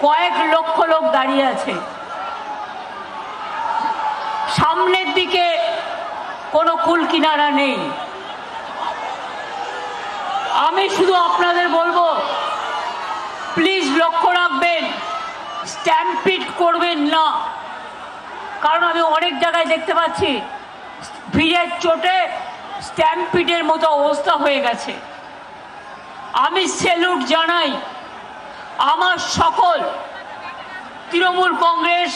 কয়েক লক্ষ লোক দাঁড়িয়ে আছে। সামনের দিকে কোনো কুল কিনারা নেই। আমি শুধু আপনাদের বলবো, প্লিজ লক্ষ্য রাখবেন, স্ট্যাম্পিড করবেন না। কারণ আমি অনেক জায়গায় দেখতে পাচ্ছি ভিড়ের চোটে স্ট্যাম্পিডের মতো অবস্থা হয়ে গেছে। আমি স্যালুট জানাই আমার সকল তৃণমূল কংগ্রেস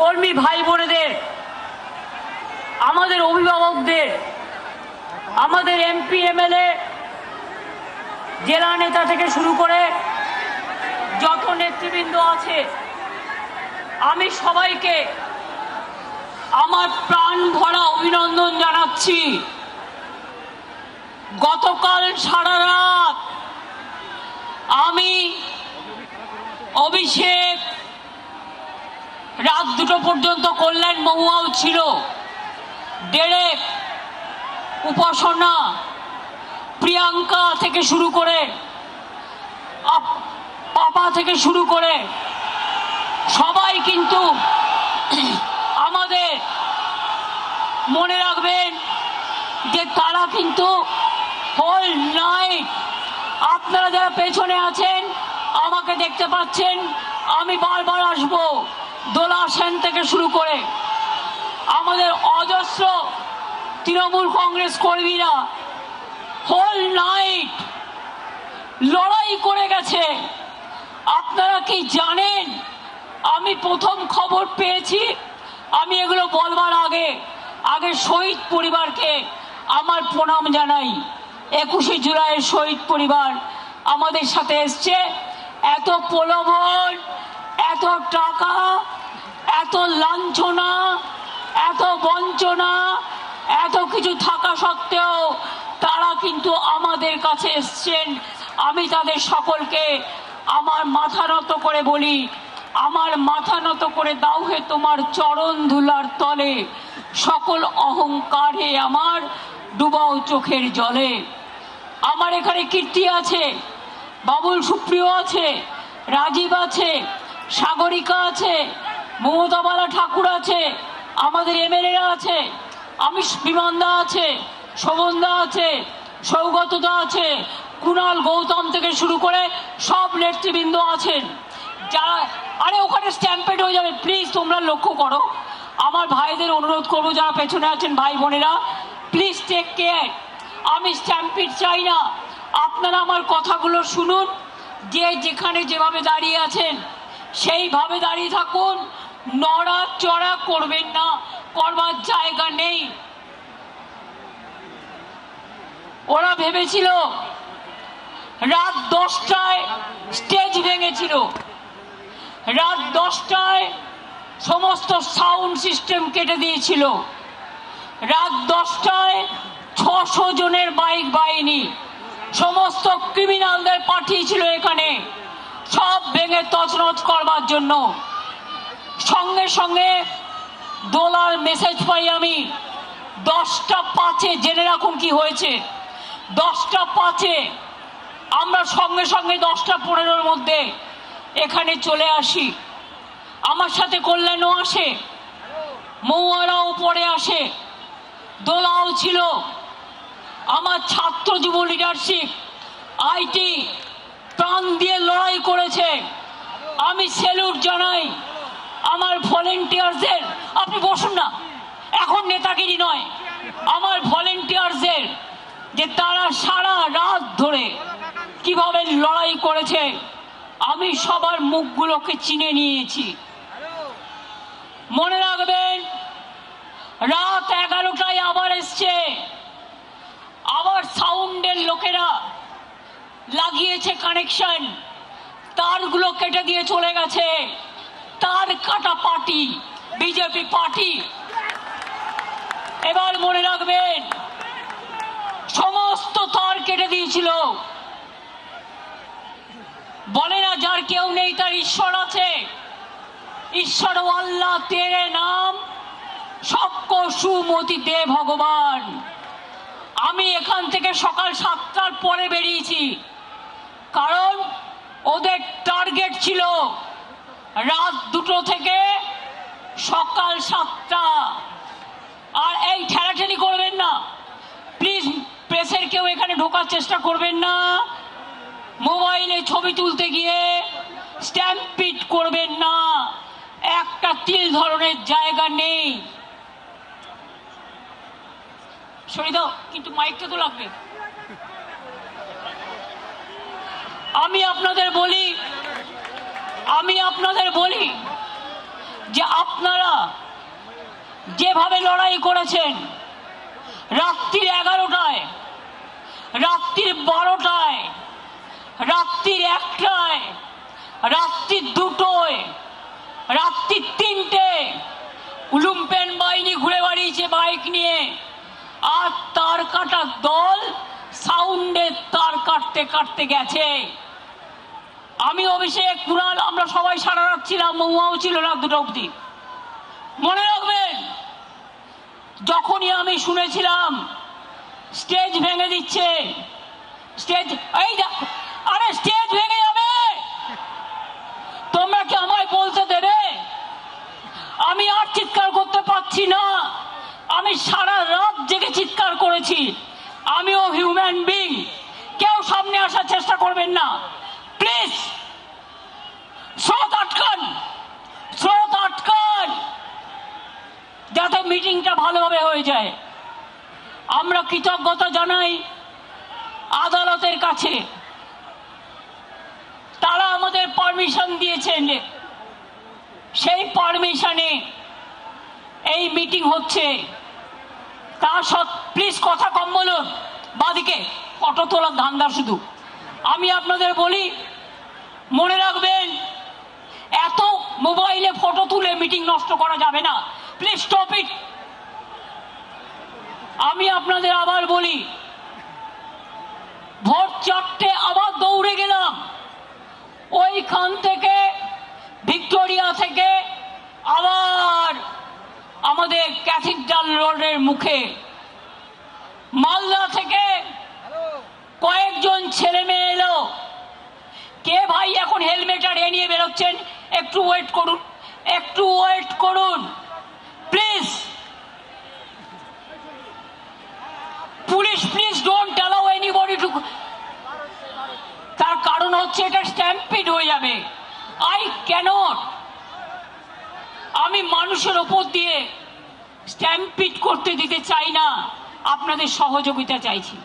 কর্মী ভাই বোনেদের, আমাদের অভিভাবকদের, আমাদের এমপি এমএলএ, জেলা নেতা থেকে শুরু করে যত নেতৃবৃন্দ আছে, আমি সবাইকে আমার প্রাণ ভরা অভিনন্দন জানাচ্ছি। গতকাল সারা রাত আমি, অভিষেক, রাত 2টো পর্যন্ত কল্যাণ মহুয়াও ছিল, ডেরেক, উপাসনা, প্রিয়াঙ্কা থেকে শুরু করে, পাপা থেকে শুরু করে সবাই কিন্তু আমাদের, মনে রাখবেন যে তারা কিন্তু হোল নাইট, আপনারা যারা পেছনে আছেন আমাকে দেখতে পাচ্ছেন, আমি বারবার আসবো, দোলা সেন থেকে শুরু করে আমাদের অজস্র তৃণমূল কংগ্রেস কর্মীরা হোল নাইট লড়াই করে গেছে। আপনারা কি জানেন, আমি প্রথম খবর পেয়েছি, আমি এগুলো বলবার আগে শহীদ পরিবারকে আমার প্রণাম জানাই। 21শে জুলাইয়ের শহীদ পরিবার আমাদের সাথে এসছে। এত প্রলোভন, এত টাকা, এত লাঞ্ছনা, এত বঞ্চনা, এত কিছু থাকা সত্ত্বেও তারা কিন্তু আমাদের কাছে এসছেন। আমি তাদের সকলকে আমার মাথা নত করে বলি, আমার মাথা নত করে দাও হে তোমার চরণ ধুলার তলে, সকল অহংকারে আমার ডুবাও চোখের জলে। আমার এখানে কীর্তি আছে, বাবুল সুপ্রিয় আছে, রাজীব আছে, সাগরিকা আছে, মমতাবালা ঠাকুর আছে, আমাদের এমএলএরা আছে, আমি বিমানদা আছে, শোভনদা আছে, সৌগতদা আছে, কুণাল গৌতম থেকে শুরু করে সব নেতৃবৃন্দ আছেন। যারা, আরে ওখানে স্ট্যাম্পেড হয়ে যাবে, প্লিজ তোমরা লক্ষ্য করো। আমার ভাইদের অনুরোধ করবো, যারা পেছনে আছেন ভাই বোনেরা, প্লিজ টেক কেয়ার। আমি স্ট্যাম্পিড চাই না। আপনারা আমার কথাগুলো শুনুন, যে যেখানে যেভাবে দাঁড়িয়ে আছেন সেইভাবে দাঁড়িয়ে থাকুন, নড়াচড়া করবেন না, করবার জায়গা নেই। ওরা ভেবেছিল রাত 10টায় স্টেজ ভেঙেছিল, রাত 10টায় সমস্ত সাউন্ড সিস্টেম কেটে দিয়েছিল, রাত 10টায় 600 জনের বাইক বাহিনী সমস্ত ক্রিমিনালদের পাঠিয়েছিল এখানে, সব ভেঙে তছনছ করবার জন্য। সঙ্গে সঙ্গে দোলার মেসেজ পাই আমি 10টা 5-এ, জেনে রাখুন কি হয়েছে। 10টা 5-এ আমরা সঙ্গে সঙ্গে 10টা 15-এর মধ্যে এখানে চলে আসি। আমার সাথে কল্যাণও আসে, মৌয়ারাও পরে আসে, দোলাও ছিল, আমার ছাত্র যুব লিডারশিপ আইটি প্রাণ দিয়ে লড়াই করেছে। আমি স্যালুট জানাই আমার ভলেন্টিয়ারদের। আপনি বসুন না, এখন নেতাগিরি নয়, আমার ভলেন্টিয়ারদের, যে তারা সারা রাত ধরে কিভাবে লড়াই করেছে। আমি সবার মুখগুলোকে চিনে নিয়েছি। মনে রাখবেন, রাত 11টায় আবার এসছে, আবার সাউন্ডের লোকেরা লাগিয়েছে কানেকশন, তারগুলো কেটে দিয়ে চলে গেছে। তার কাটা পার্টি বিজেপি পার্টি। এবার মনে রাখবেন, সমস্ত তার কেটে দিয়েছিল। বলে না যার কেউ নেই তার ঈশ্বর আছে। ঈশ্বর আল্লাহ তেরে নাম সবকো সুমতি দে ভগবান। আমি এখান থেকে সকাল 7টার পরে বেরিয়েছি, কারণ ওদের টার্গেট ছিল রাত 2টো থেকে সকাল 7টা। আর এই ঠেলাঠেলি করবেন না প্লিজ, প্রেসের কেউ এখানে ঢোকার চেষ্টা করবেন না, মোবাইলে ছবি তুলতে গিয়ে স্ট্যাম্পিড করবেন না, একটা তিল ধরনের জায়গা নেই। সরিয়ে দাও, কিন্তু মাইকটা তো লাগবে। আমি আপনাদের বলি যে আপনারা যেভাবে লড়াই করেছেন রাত্রির 11টায়, রাত্রির 12টায়, রাত্রির 1টায়, রাত্রির 2টোয়, রাত্রির 3টে লুম্পেন বাহিনী ঘুরে বেড়িয়েছে বাইক নিয়ে, আর তার কাটার দল সাউন্ডে তার কাটতে কাটতে গেছে। আমি অভিষেক কুণাল আমরা সবাই সারা রাত ছিলাম, মহুয়াও ছিল রাত 2টা অবধি। মনে রাখবেন, যখনই আমি শুনেছিলাম স্টেজ ভেঙে দিচ্ছে, স্টেজ আরে স্টেজ ভেঙে যাবে, তোমরা কি আমায় বলতে দেবে? আমি আর চিৎকার করতে পারছি না, আমি সারা রাত জেগে চিৎকার করেছি। আমিও হিউম্যান বিং, কেউ সামনে আসার চেষ্টা করবেন না প্লিজ। স্রোত আটকান যাতে মিটিংটা ভালোভাবে হয়ে যায়। আমরা কৃতজ্ঞতা জানাই আদালতের কাছে, তারা আমাদের পারমিশন দিয়েছেন, সেই পারমিশনে এই মিটিং হচ্ছে। তা প্লিজ কথা কম বলুন, বাদিকে ফটো তোলার ধান্দা শুধু। আমি আপনাদের বলি, মনে রাখবেন, এত মোবাইলে ফটো তুলে মিটিং নষ্ট করা যাবে না, প্লিজ স্টপ ইট। আমি আপনাদের আবার বলি, ভোর 4টে আবার দৌড়ে গেলাম, ওইখান থেকে ভিক্টোরিয়া থেকে আবার আমাদের ক্যাথিড্রাল রোডের মুখে, মালদা থেকে কয়েকজন ছেলে মেয়ে এলো। কে ভাই এখন হেলমেট আর এ নিয়ে বেরোচ্ছেন? একটু ওয়েট করুন please. Police please don't allow anybody two. তার কারণ হচ্ছে এটা স্ট্যাম্পিড হয়ে যাবে। আই ক্যানট, আমি মানুষের ওপর দিয়ে স্ট্যাম্পিড করতে দিতে চাই না, আপনাদের সহযোগিতা চাইছি।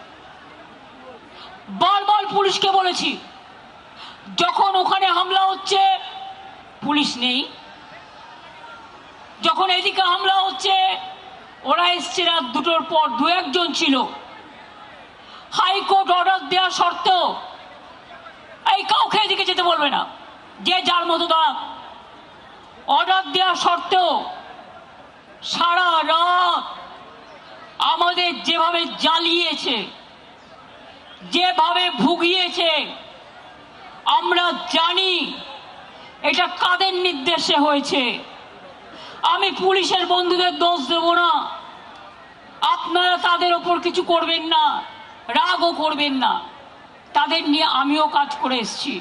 বারবার পুলিশকে বলেছি, যখন ওখানে হামলা হচ্ছে পুলিশ নেই, যখন এদিকে হামলা হচ্ছে ওরা এসছে রাত 2টোর পর, 2-1জন ছিল। হাইকোর্ট অর্ডার দেওয়া সত্ত্বেও এই কাউকে এদিকে যেতে বলবে না, যে যার মতো দাঁড়া। অর্ডার দেওয়া সত্ত্বেও সারা রাত আমাদের যেভাবে জ্বালিয়েছে, যেভাবে ভুগিয়েছে, আমরা জানি এটা কাদের নির্দেশে হয়েছে। আমি পুলিশের বন্ধুদের দোষ দেব না, আপনারা তাদের ওপর কিছু করবেন না, রাগও করবেন না, তাদের নিয়ে আমিও কাজ করে এসেছি।